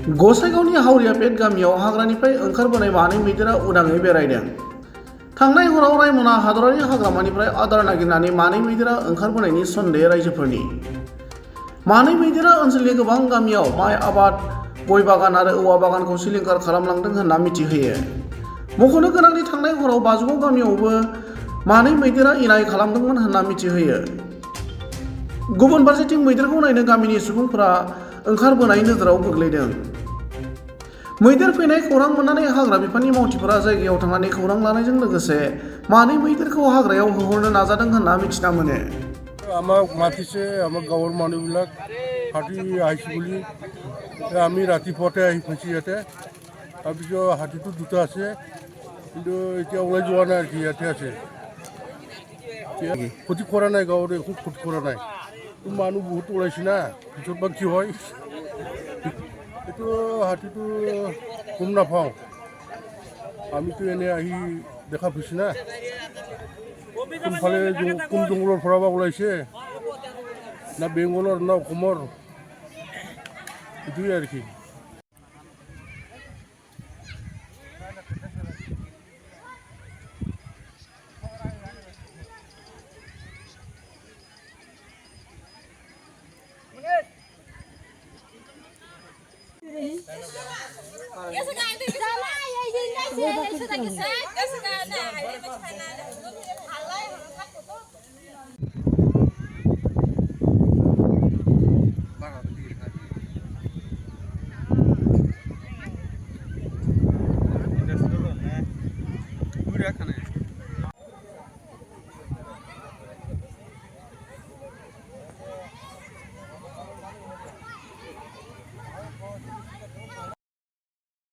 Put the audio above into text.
गसाइगावनि हावरियापेट गामियाव हाग्रानिफ्राय ओंखारबोनाय मानै मैदेरा उदाङै बेरायदों। थांनाय हराव रायमना हादरारि हाग्रामानिफ्राय आदार नागिरनानै मानै मैदेरा ओंखारबोनायनि सन्देह रायजोफोरनि। मानै मैदेरा ओनसोलनि गोबां गामियाव माइ आबाद, गय बागान आरो औवा बागानखौ सिलिंखार खालामलांदों होनना मिथिहोयो। मख'नो गोनांदि थांनाय हराव बाजुगाव गामियावबो मानै मैदेरा इनाय खालामदोंमोन होनना मिथिहोयो। गुबुन फारसेथिं मैदेरखौ नायनो गामिनि सुबुंफोरा ओंखारबोनाय नोजोराव गोग्लैदों। मैदेर फैनाय खौरां मोननानै हाग्रा बिफाननि मावथिफोरा जायगायाव थांनानै खौरां लानायजों लोगोसे मानै मैदेरखौ हाग्रायाव होहरनो नाजादों होनना मिथिना मोनो। আমার মাতিছে আমার গাঁৱৰ মানুহবিলাক হাতী আহিছে বুলি আমি ৰাতিপুৱাতে আহি পাইছোঁ ইয়াতে। তাৰপিছত হাতীটো দুটা আছে, কিন্তু এতিয়া ওলাই যোৱা নাই আৰু কি ইয়াতে আছে। ক্ষতি কৰা নাই, গাঁৱত একো ক্ষতি কৰা নাই। মানুহ বহুত ওলাইছে না, পিছত বা কি হয় এইটো হাতীটো গম নাপাওঁ। আমিতো এনে আহি দেখা পাইছোঁ না, কোনফালে কোন জংঘলৰ পৰা বা ওলাইছে, না বেংগলৰ না অসমৰ, এইটোৱে আৰু কি। Cái